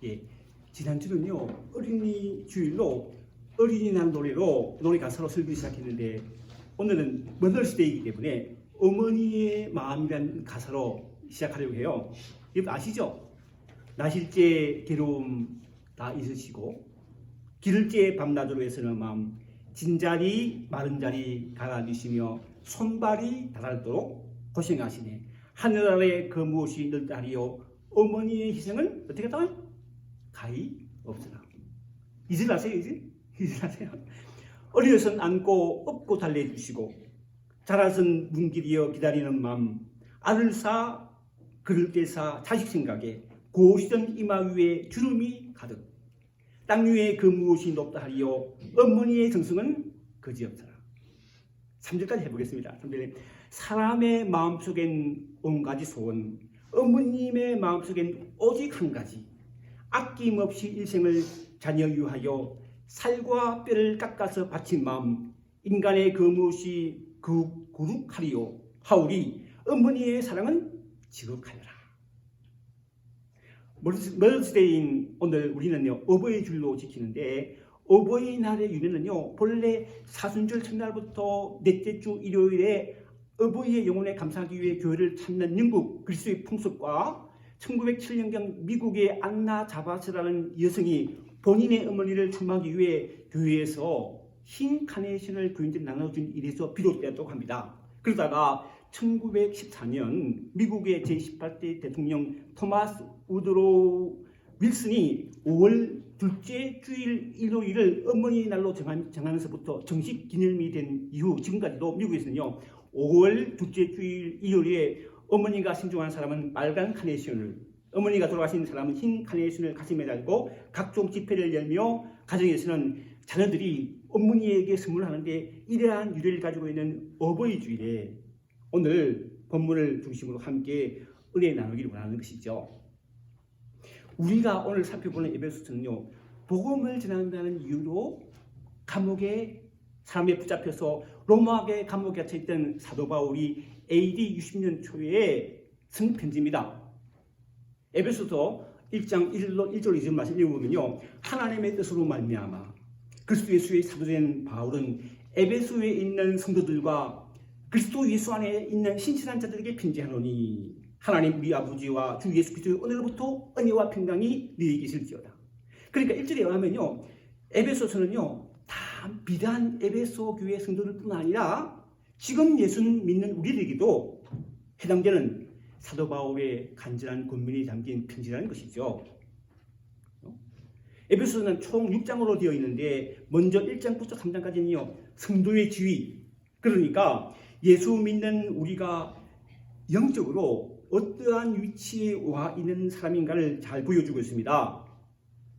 예, 지난주는요 어린이 주일로 어린이날 노래로 노래 가사로 설교 시작했는데 오늘은 머더스 데이이기 때문에 어머니의 마음이라는 가사로 시작하려고 해요. 여러분 아시죠? 나실제 괴로움 다 있으시고 기를제 밤낮으로 애쓰는 마음 진자리 마른 자리 갈아주시며 손발이 닳도록 고생하시네. 하늘 아래 그 무엇이 늘다리요 어머니의 희생은 어떻게 했다? 가히 없으나. 이질 아세요? 이질 아세요? 어려서는 안고 업고 달래주시고 자라선 문길이여 기다리는 마음 알을 사 그를 떼사 자식 생각에 고시던 이마 위에 주름이 가득 땅 위에 그 무엇이 높다 하리요 어머니의 정성은 그지없더라. 3절까지 해보겠습니다. 3절에 사람의 마음속엔 온가지 소원 어머님의 마음속엔 오직 한 가지 아낌없이 일생을 자녀 유하여 살과 뼈를 깎아서 바친 마음 인간의 그 무엇이 거룩하리요 하오리 어머니의 사랑은 지극하여라. 머더스데이인 오늘 우리는요 어버이 줄로 지키는데 어버이날의 유래는요 본래 사순절 첫날부터 넷째 주 일요일에 어버이의 영혼에 감사하기 위해 교회를 찾는 영국 그리스도의 풍습과 1907년경 미국의 안나 자바스라는 여성이 본인의 어머니를 추모하기 위해 교회에서 흰 카네이션을 교인들이 나눠준 일에서 비롯되었다고 합니다. 그러다가 1914년 미국의 제18대 대통령 토마스 우드로 윌슨이 5월 둘째 주일 일요일을 어머니 날로 정하면서부터 정식 기념이 된 이후 지금까지도 미국에서는요 5월 둘째 주일 일요일에 어머니가 신중한 사람은 빨간 카네이션을 어머니가 돌아가신 사람은 흰 카네이션을 가슴에 달고 각종 집회를 열며 가정에서는 자녀들이 어머니에게 선물하는데 이러한 유래를 가지고 있는 어버이 주일에 오늘 본문을 중심으로 함께 은혜 나누기를 원하는 것이죠. 우리가 오늘 살펴보는 에베소서는요 복음을 전한다는 이유로 감옥에 사람에 붙잡혀서 로마의 감옥에 갇혀있던 사도 바울이 AD 60년 초에 쓴 편지입니다. 에베소서 1장 1절 2절 말씀 읽어보면요 하나님의 뜻으로 말미암아 그리스도 예수의 사도된 바울은 에베소에 있는 성도들과 그리스도 예수 안에 있는 신실한 자들에게 편지하노니 하나님 우리 아버지와 주 예수 그리스도의 오늘부터 은혜와 평강이 너희에게 있을지어다. 그러니까 1절에 의하면요 에베소서는요 다 비단 에베소 교회 성도들뿐 아니라 지금 예수 믿는 우리들에게도 해당되는 사도 바울의 간절한 권면이 담긴 편지라는 것이죠. 에베소서는 총 6장으로 되어 있는데 먼저 1장부터 3장까지는요 성도의 지위 그러니까 예수 믿는 우리가 영적으로 어떠한 위치에 와 있는 사람인가를 잘 보여주고 있습니다.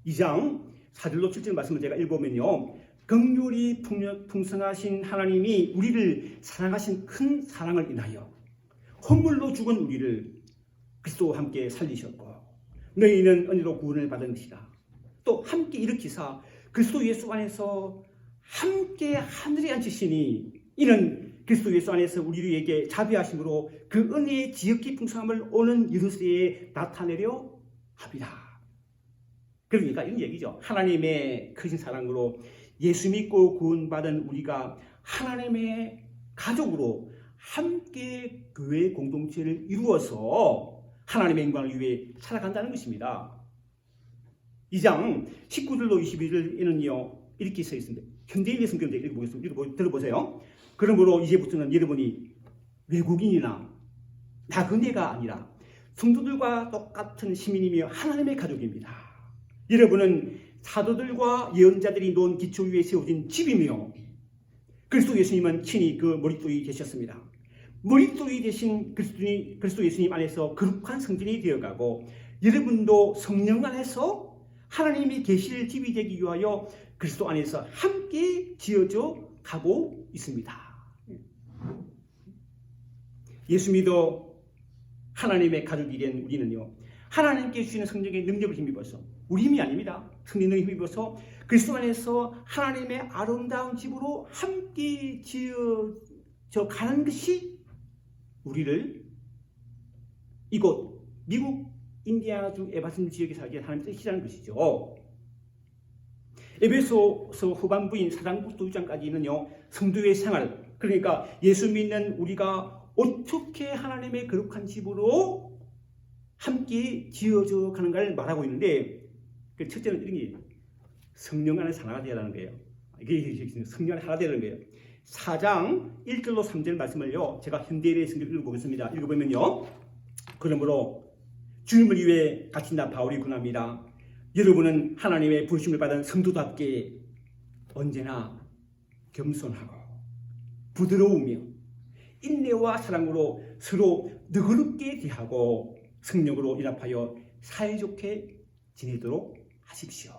2장 4절로 7절 말씀을 제가 읽어보면요 긍휼이 풍성하신 하나님이 우리를 사랑하신 큰 사랑을 인하여 헌물로 죽은 우리를 그리스도와 함께 살리셨고 너희는 은혜로 구원을 받은 것이다. 또 함께 일으키사 그리스도 예수 안에서 함께 하늘에 앉히시니 이는 그리스도 예수 안에서 우리에게 자비하심으로 그 은혜의 지극히 풍성함을 오는 이르시에 나타내려 합니다. 그러니까 이런 얘기죠. 하나님의 크신 사랑으로 예수 믿고 구원받은 우리가 하나님의 가족으로 함께 교회 공동체를 이루어서 하나님의 영광을 위해 살아간다는 것입니다. 2장 19절로 21절에는요 이렇게 써 있습니다. 현대인의 성경을 읽어보겠습니다. 들어보세요. 그러므로 이제부터는 여러분이 외국인이나 나그네가 아니라 성도들과 똑같은 시민이며 하나님의 가족입니다. 여러분은 사도들과 예언자들이 놓은 기초 위에 세워진 집이며 그리스도 예수님은 친히 그 머릿돌이 되셨습니다. 머릿돌이 되신 그리스도 예수님 안에서 거룩한 성전이 되어가고 여러분도 성령 안에서 하나님이 계실 집이 되기 위하여 그리스도 안에서 함께 지어져 가고 있습니다. 예수 믿어 하나님의 가족이 된 우리는요 하나님께 주시는 성령의 능력을 힘입어서 우리 힘이 아닙니다. 성령을 힘입어서 그리스도 안에서 하나님의 아름다운 집으로 함께 지어져 가는 것이 우리를 이곳 미국 인디아나주 에바슨 지역에 살게 하나님 뜻이라는 것이죠. 에베소서 후반부인 4장부터 6장까지는요 성도의 생활, 그러니까 예수 믿는 우리가 어떻게 하나님의 거룩한 집으로 함께 지어져 가는가를 말하고 있는데, 그 첫째는 이런 게 성령 안에서 하나가 되어야하는 거예요. 이게 성령 안에 하나 되는 거예요. 4장 1절로 3절 말씀을요 제가 현대인의 성경을 읽어보겠습니다. 읽어보면요, 그러므로 주님을 위해 갇힌 나 바울이 군합니다. 여러분은 하나님의 부르심을 받은 성도답게 언제나 겸손하고 부드러우며 인내와 사랑으로 서로 너그럽게 대하고 성령으로 연합하여 사이좋게 지내도록 하십시오.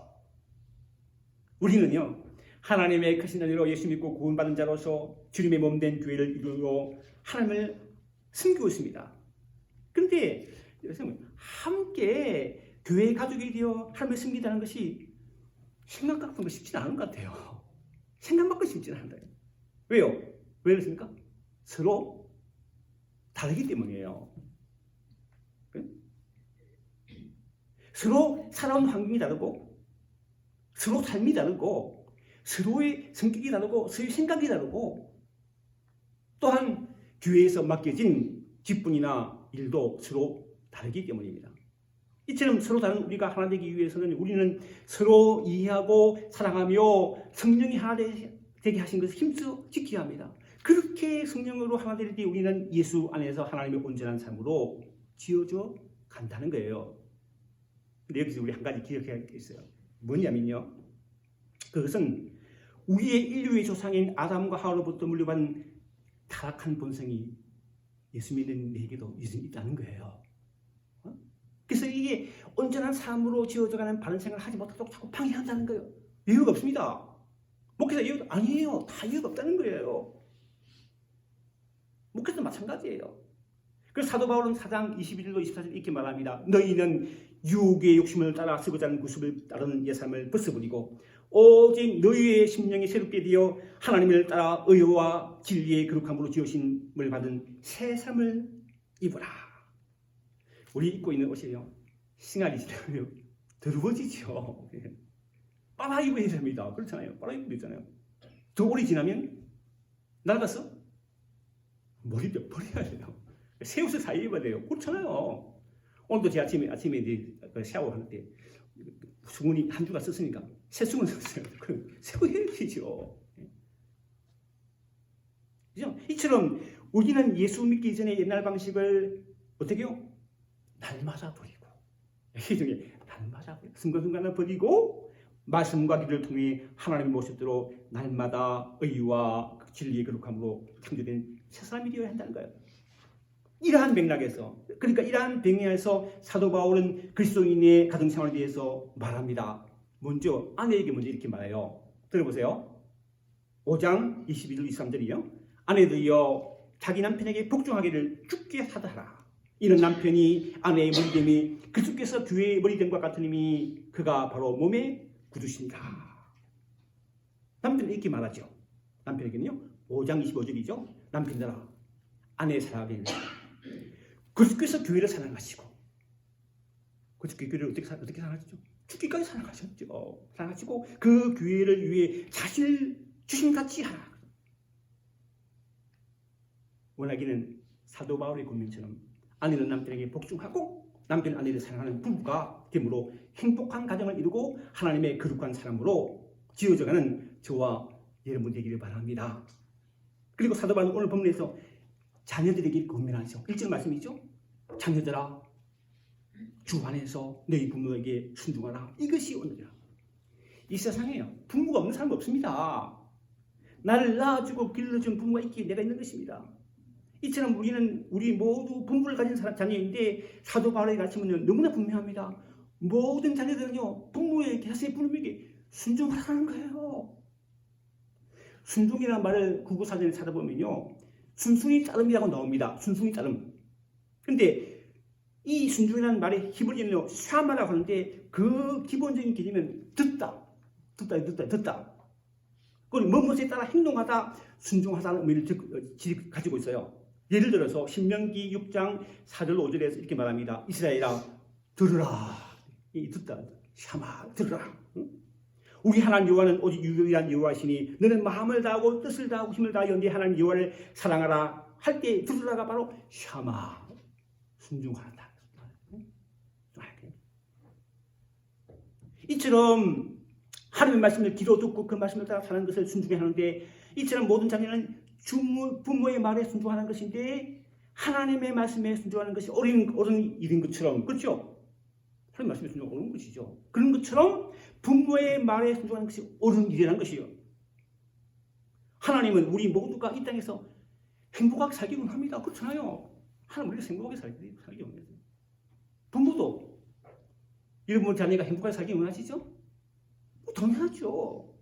우리는요 하나님의 크신 은혜로 예수 믿고 구원받은 자로서 주님의 몸된 교회를 이루어 하나님을 섬기고 있습니다. 그런데 함께 교회 가족이 되어 하나님을 섬기다는 것이 생각만큼 쉽지는 않은 것 같아요. 생각만큼 쉽지는 않아요. 왜요? 왜 그렇습니까? 서로 다르기 때문이에요. 서로 살아온 환경이 다르고 서로 삶이 다르고 서로의 성격이 다르고 서로의 생각이 다르고 또한 교회에서 맡겨진 직분이나 일도 서로 다르기 때문입니다. 이처럼 서로 다른 우리가 하나 되기 위해서는 우리는 서로 이해하고 사랑하며 성령이 하나 되게 하신 것을 힘써 지켜야 합니다. 그렇게 성령으로 하나 될 때 우리는 예수 안에서 하나님의 온전한 삶으로 지어져 간다는 거예요. 근데 여기서 우리 한 가지 기억해야 할 게 있어요. 뭐냐면요, 그것은 우리의 인류의 조상인 아담과 하와로부터 물려받은 타락한 본성이 예수 믿는 내게도 있다는 거예요. 그래서 이게 온전한 삶으로 지어져가는 바른 생각을 하지 못하도록 자꾸 방해한다는 거예요. 이유가 없습니다. 목회자 이유가 아니에요. 다 이유가 없다는 거예요. 목회자도 마찬가지예요. 그래서 사도 바울은 4장 21절 24절 이렇게 말합니다. 너희는 유혹의 욕심을 따라 쓰고자 하는 구습을 따르는 옛삶을 벗어버리고 오직 너희의 심령이 새롭게 되어 하나님을 따라 의와 진리의 거룩함으로 지으심을 받은 새 삶을 입으라. 우리 입고 있는 옷이요 싱아리 지나면 더러워지죠. 빨아 입어야 됩니다. 그렇잖아요. 빨아 입고 있잖아요. 더 오래 지나면 낡아서 머리도 버려야 돼요. 새 옷을 사 입어야 돼요. 그렇잖아요. 오늘도 제 아침에 이제 샤워할 때 수건이 한 주가 썼으니까 새 수건 썼어요. 그럼 새거 해야 되죠. 그죠? 이처럼 우리는 예수 믿기 전에 옛날 방식을 어떻게 해요? 날마다 버리고, 이 중에 날마다 순간순간을 버리고 말씀과 기도를 통해 하나님의 모습대로 날마다 의와 진리의 거룩함으로 창조된 새 사람이 되어야 한다는 거예요. 이러한 맥락에서, 그러니까 이러한 배경에서 사도 바울은 그리스도인의 가정생활에 대해서 말합니다. 먼저 아내에게 먼저 이렇게 말해요. 들어보세요. 5장 22절 23절이요. 아내들이여 자기 남편에게 복종하기를 주께 사다하라. 이는 남편이 아내의 머리됨이 그리스도께서 교회의 머리됨과 같으니 그가 바로 몸의 구주시니라. 남편은 이렇게 말하죠. 남편에게는요 5장 25절이죠. 남편들아 아내의 사랑을 그리스도께서 교회를 사랑하시고, 그리스도 교회를 어떻게 사랑하시죠? 죽기까지 사랑하셨죠. 사랑하시고 그 교회를 위해 자신을 주심같이 하라. 원하기는 사도 바울의 고민처럼 아내는 남편에게 복종하고 남편은 아내를 사랑하는 부부가 됨으로 행복한 가정을 이루고 하나님의 거룩한 사람으로 지어져가는 저와 여러분 되기를 바랍니다. 그리고 사도 바울은 오늘 본문에서 자녀들에게 권면하죠. 1절 말씀이죠. 자녀들아 주 안에서 너희 부모에게 순종하라. 이것이 오늘이라. 이 세상에요 부모가 없는 사람 없습니다. 나를 낳아주고 길러준 부모가 있기에 내가 있는 것입니다. 이처럼 우리 모두 부모를 가진 자녀인데 사도 바울의 가르침은 너무나 분명합니다. 모든 자녀들은요 부모에게 자신의 부모에게 순종하라는 거예요. 순종이라는 말을 국어사전에 찾아보면요 순순히 따름이라고 나옵니다. 순순히 따름. 근데 이 순종이라는 말의 히브리어는요 샤마라고 하는데 그 기본적인 개념은 듣다. 그리고 무엇에 따라 행동하다, 순종하다는 의미를 가지고 있어요. 예를 들어서 신명기 6장 4절 5절에서 이렇게 말합니다. 이스라엘아 들으라. 이 듣다. 샤마 들으라. 응? 우리 하나님 여호와는 오직 유일한 여호와시니 너는 마음을 다하고 뜻을 다하고 힘을 다하여 네 하나님 여호와를 사랑하라 할 때 들으라가 바로 샤마 순종하다. 이처럼 하나님의 말씀을 귀로 듣고 그 말씀을 따라 사는 것을 순종해야 하는데 이처럼 모든 자녀는 부모의 말에 순종하는 것인데 하나님의 말씀에 순종하는 것이 옳은 일인 것처럼 그렇죠? 하나님 말씀에 순종하는 옳은 것이죠. 그런 것처럼 부모의 말에 순종하는 것이 옳은 일이라는 것이요. 하나님은 우리 모두가 이 땅에서 행복하게 살기 원합니다. 그렇잖아요. 하나님 우리가 행복하게 살기 원해요. 부모도 여러분 자녀가 행복하게 살기 원하시죠? 당연하죠.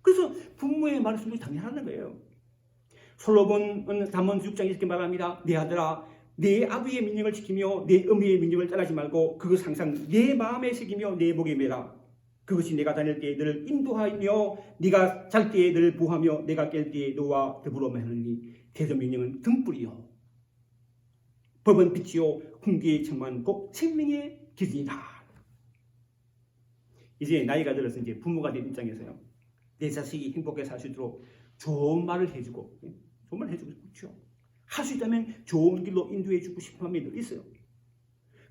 그래서 부모의 말을 순종이 당연하다는 거예요. 솔로몬은 잠언 6장에 이렇게 말합니다. 내 아들아 내 아버지의 명령을 지키며 내 어머니의 명령을 따르지 말고 그것 항상 내 마음에 새기며 내 목에 매라. 그것이 내가 다닐 때에 너를 인도하며 네가 잘 때에 너를 보호하며 내가 깰 때에 너와 더불어 하느니 대저 명령은 등불이요 법은 빛이요 훈계의 책망은 곧 생명의 길이다. 이제 나이가 들어서 이제 부모가 된 입장에서요. 내 자식이 행복하게 살 수 있도록 좋은 말을 해주고 좋은 말 해주고 싶죠. 할 수 있다면 좋은 길로 인도해주고 싶은 마음이 늘 있어요.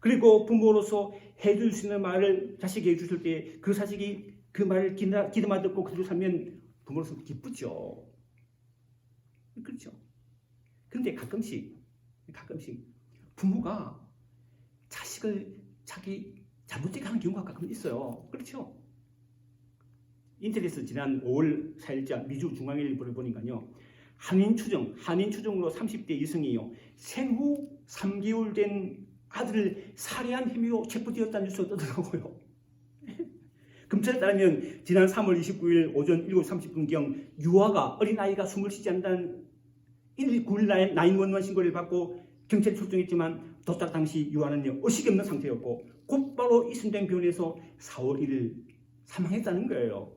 그리고 부모로서 해줄 수 있는 말을 자식에게 해주실 때 그 자식이 그 말을 귀담아 듣고 그대로 살면 부모로서 기쁘죠. 그렇죠. 그런데 가끔씩 부모가 자식을 자기 잘못되게 하는 경우가 가끔 있어요. 그렇죠. 인터넷에서 지난 5월 4일자 미주 중앙일보를 보니까요. 한인추정으로 30대 여성이요. 생후 3개월 된 아들을 살해한 혐의로 체포되었다는 뉴스가 떠들어오고요. 검찰에 따르면 지난 3월 29일 오전 7시 30분경 유아가 어린아이가 숨을 쉬지 않는다는 191 911 신고를 받고 경찰이 출동했지만 도착 당시 유아는 의식이 없는 상태였고 곧바로 이순된 병원에서 4월 1일 사망했다는 거예요.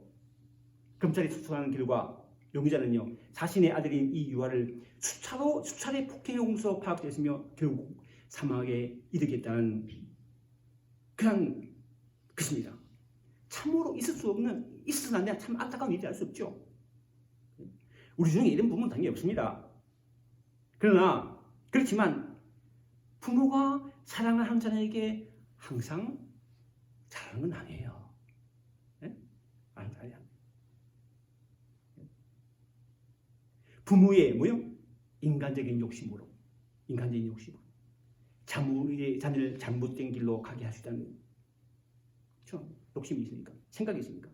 검찰이 수사하는 결과 용의자는요 자신의 아들인 이 유아를 수차례 폭행의 공소로 파악됐으며 결국 사망에 이르겠다는 그런 것입니다. 참으로 있어서는 안 되는 참 안타까운 일이 알 수 없죠. 우리 중에 이런 부모는 당연히 없습니다. 그렇지만 부모가 사랑을 하는 자녀에게 항상 잘하는 건 아니에요. 네? 아니야. 부모의 인간적인 욕심으로 자녀를 잘못된 길로 가게 할 수 있다는 그렇죠? 욕심이 있으니까 생각이 있으니까.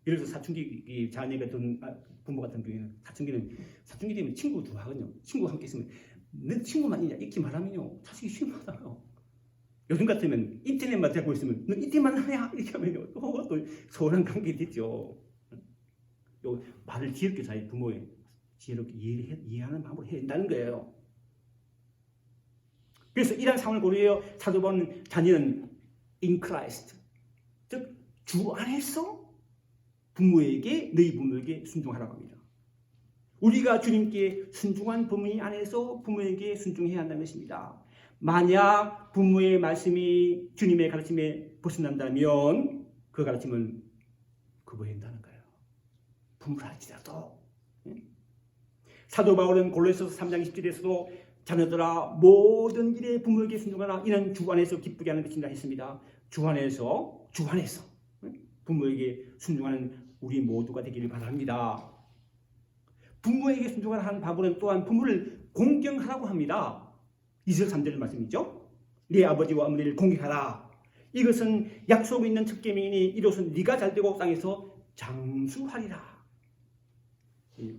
예를 들어서 사춘기 자녀가 든 부모 같은 경우에는 사춘기 되면 친구 좋아하거든요. 친구와 함께 있으면 내 친구만 있냐 이렇게 말하면요 자식이 실망하잖아요. 요즘 같으면 인터넷만 대고 있으면 너 인터넷만 하냐 이렇게 하면요 또 서운한 관계 됐죠. 요 말을 지혜롭게 잘 부모의 지혜롭게 이해하는 마음으로 해야 된다는 거예요. 그래서 이러한 상황을 고려해요. 사도 바울은 자녀는 in Christ, 즉 주 안에서 너희 부모에게 순종하라고 합니다. 우리가 주님께 순종한 부모님 안에서 부모에게 순종해야 한다는 것입니다. 만약 부모의 말씀이 주님의 가르침에 벗어난다면 그 가르침은 거부해야 한다는 거예요. 부모를 할지라도. 사도 바울은 골로새서 3장 20절에서도 자녀들아 모든 일에 부모에게 순종하라. 이는 주 안에서 기쁘게 하는 것이라 했습니다. 주 안에서 부모에게 순종하는 우리 모두가 되기를 바랍니다. 부모에게 순종하라 하는 바울은 또한 부모를 공경하라고 합니다. 2절 3절 말씀이죠. 네 아버지와 어머니를 공경하라. 이것은 약속 있는 첫 계명이니 이로써 네가 잘되고 땅에서 장수하리라.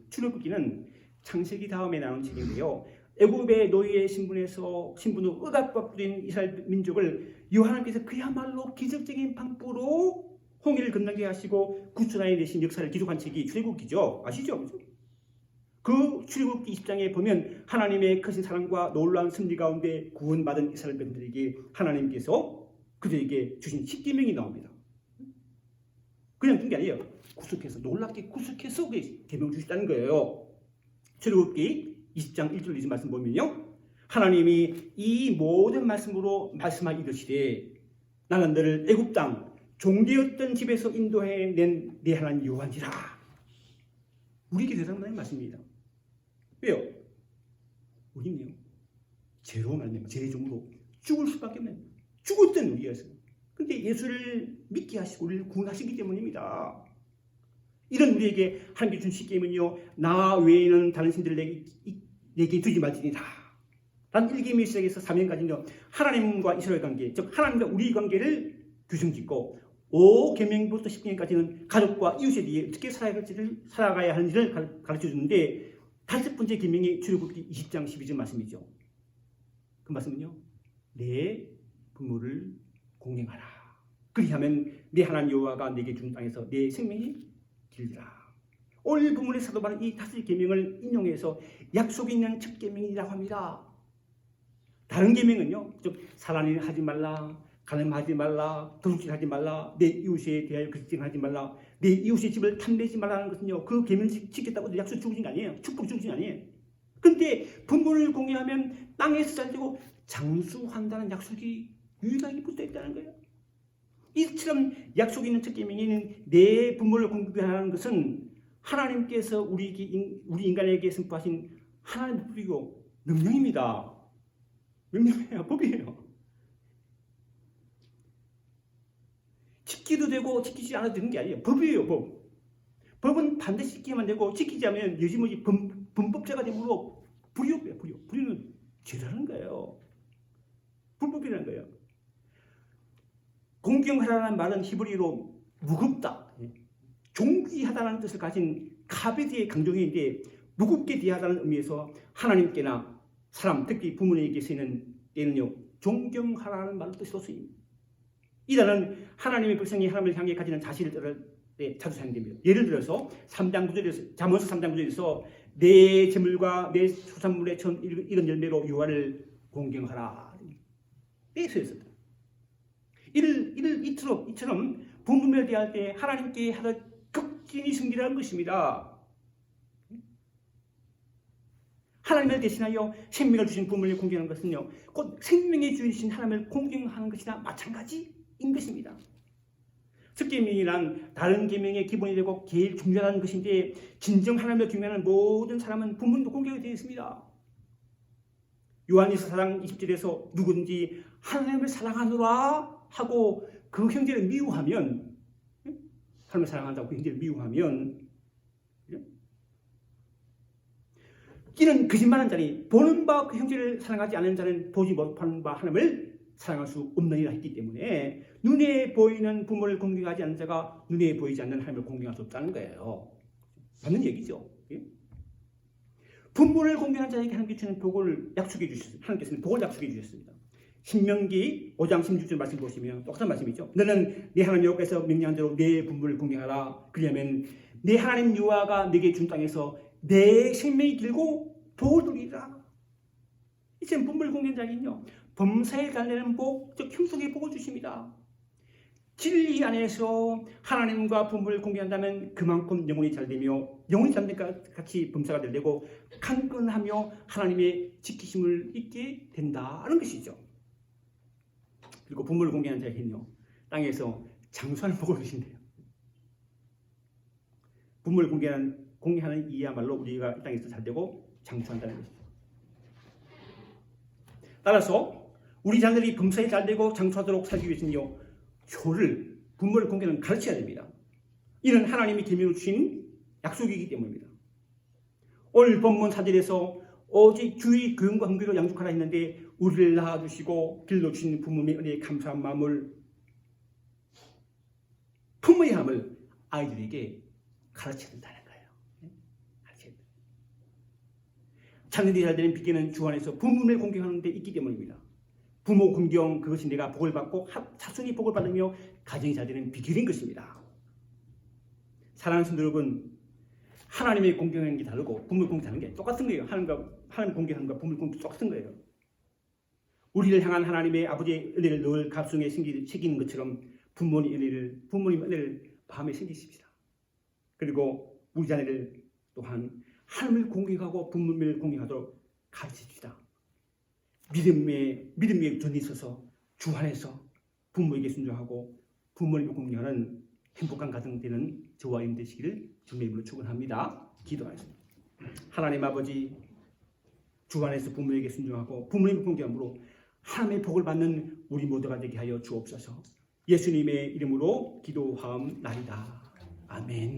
출애굽기는 창세기 다음에 나온 책인데요. 애굽의 노예의 신분으로 억압받은 이스라엘 민족을 하나님께서 그야말로 기적적인 방법으로 홍해를 건너게 하시고 구출하여 내신 역사를 기록한 책이 출애굽기죠. 아시죠? 그 출애굽기 20장에 보면 하나님의 크신 사랑과 놀라운 승리 가운데 구원받은 이스라엘 백성들에게 하나님께서 그들에게 주신 10계명이 나옵니다. 그냥 준 게 아니에요. 놀랍게 구속해서 계명 주셨다는 거예요. 출애굽기 20장 1절 2절 말씀 보면요. 하나님이 이 모든 말씀으로 말씀하 이르시되 나는 너를 애굽 땅 종되었던 집에서 인도해낸 네 하나님 여호와니라. 우리에게 대단한 말씀입니다. 왜요? 우리는요 죄로 말미암아 죄의 종으로 죽을 수밖에 없는 죽었던 우리였어요. 근데 예수를 믿게 하시고 우리를 구원하시기 때문입니다. 이런 우리에게 하나님께 준 십계명은요, 나 외에는 다른 신들을 내게 두지 말지니라. 단 1계명 시작해서 3계명까지는요 하나님과 이스라엘 관계, 즉 하나님과 우리 관계를 규정짓고 5계명부터 10계명까지는 가족과 이웃에 대해 어떻게 살아가야 하는지를 가르쳐 주는데, 다섯 번째 계명이 출애굽기 20장 12절 말씀이죠. 그 말씀은요, 내 부모를 공경하라. 그리하면 내 하나님 여호와가 내게 준 땅에서 내 생명이 길리라. 오늘 본문에 사도 바울은 이 다섯 계명을 인용해서 약속이 있는 첫 계명이라고 합니다. 다른 계명은요, 즉 살인을 하지 말라, 간음하지 말라, 도둑질하지 말라, 내 이웃에 대하여 거짓증하지 말라, 내 이웃의 집을 탐내지 말라는 것은요, 그 계명 지켰다고 약속 주어진 게 아니에요. 축복 주어진 게 아니에요. 근데 부모를 공경하면 땅에서 살고 장수한다는 약속이 유일하게 붙어 있다는 거예요. 이처럼 약속이 있는 첫 계명인 내 부모를 공경하는 것은 하나님께서 우리 인간에게 선포하신 하나님의 법이고 명령입니다. 명령이에요. 법이에요. 지키도 되고 지키지 않아도 되는 게 아니에요. 법이에요. 법. 법은 반드시 지키면 되고 지키지 않으면 여지모지 범법자가 되므로 불이요. 불이는 죄라는 거예요. 불법이라는 거예요. 공경하라는 말은 히브리어로 무겁다, 존귀하다는 뜻을 가진 카베드의 강조인데, 무겁게 대하다는 의미에서 하나님께나 사람, 특히 부모님에게 쓰이는 때는요, 존경하라는 말로 뜻으로 쓰입니다. 이 단어는 하나님의 백성이 하나님을 향해 가지는 자신을 따를 때 자주 사용됩니다. 예를 들어서 3장 9절에서 잠언서 3장 9절에서 내 재물과 내 수산물의 전 익은 열매로 여호와를 공경하라. 떼서 했었다. 이처럼 부모를 대할 때 하나님께 하듯 극진히 승리라는 것입니다. 하나님을 대신하여 생명을 주신 부모를 공경하는 것은요, 곧 생명의 주이신 하나님을 공경하는 것이나 마찬가지인 것입니다. 첫 계명이란 다른 계명의 기본이 되고 제일 중요한 것인데, 진정 하나님을 경외하는 모든 사람은 부모님도 공경이 되어 있습니다. 요한일서 4장 20절에서 누구든지 하나님을 사랑하노라 하고 그 형제를 미워하면, 하나님을 사랑한다고 그 형제를 미워하면, 이는 거짓말하는 자니 보는 바 그 형제를 사랑하지 않는 자는 보지 못하는 바 하나님을 사랑할 수 없느니라 했기 때문에, 눈에 보이는 부모를 공경하지 않는 자가 눈에 보이지 않는 하나님을 공경할 수 없다는 거예요. 맞는 얘기죠. 부모를 공경하는 자에게 하나님께서는 복을 약속해 주셨습니다. 하나님께서는 복을 약속해 주셨습니다. 신명기 5장 16절 말씀 보시면 똑같은 말씀이죠. 너는 네 하나님 여호와께서 명령한 대로 내 부모를 공경하라. 그러면 내 하나님 여호와가 네게 준 땅에서 내 생명이 길고 복을 누리라. 이제 부모를 공경하는 자에게는요, 범사에 달리는 복, 즉 형통의 복을 주십니다. 진리 안에서 하나님과 부모를 공경한다면 그만큼 영혼이 잘되며, 영혼이 잘된 것 같이 범사가 되고 강건하며 하나님의 지키심을 잊게 된다는 것이죠. 그리고 부모를 공경하는 자에게는요, 땅에서 장수하는 복을 주신대요. 부모를 공경하는 이야말로 우리가 이 땅에서 잘되고 장수한다는 것이죠. 따라서 우리 자녀들이 범사에 잘되고 장수하도록 살기 위해서는요, 효를, 부모를 공경하는 가르쳐야 됩니다. 이는 하나님이 계명을 주신 약속이기 때문입니다. 오늘 본문 4절에서 오직 주의 교훈과 흥비로 양육하라 했는데, 우리를 낳아주시고 길러주신 부모님의 은혜에 감사한 마음을, 부모의 함을 아이들에게 가르쳐야 된다는 거예요. 가르쳐야 된다. 자녀들이 잘 되는 비결은 주 안에서 부모를 공경하는 데 있기 때문입니다. 부모 공경, 그것이 내가 복을 받고 자손이 복을 받으며 가정이 잘 되는 비결인 것입니다. 사랑하는 성도 여러분, 하나님의 공경하는 게 다르고 부모를 공경하는 게 똑같은 거예요. 하나님 공경하는 것과 부모를 공경하는 게 똑같은 거예요. 우리를 향한 하나님의 아버지의 은혜를 늘 가슴에 새기는 것처럼 부모님 은혜를 마음에 새기십시다. 그리고 우리 자녀를 또한 하나님을 공경하고 부모님을 공경하도록 가르치십시다. 믿음의 전이 있어서 주 안에서 부모에게 순종하고 부모님을 공경하는 행복한 가정 되는 저와 여러분 되시기를 주님의 이름으로 축원합니다. 기도하겠습니다. 하나님 아버지, 주 안에서 부모에게 순종하고 부모님을 공경함으로 하나님의 복을 받는 우리 모두가 되게 하여 주옵소서. 예수님의 이름으로 기도하옵나이다. 아멘.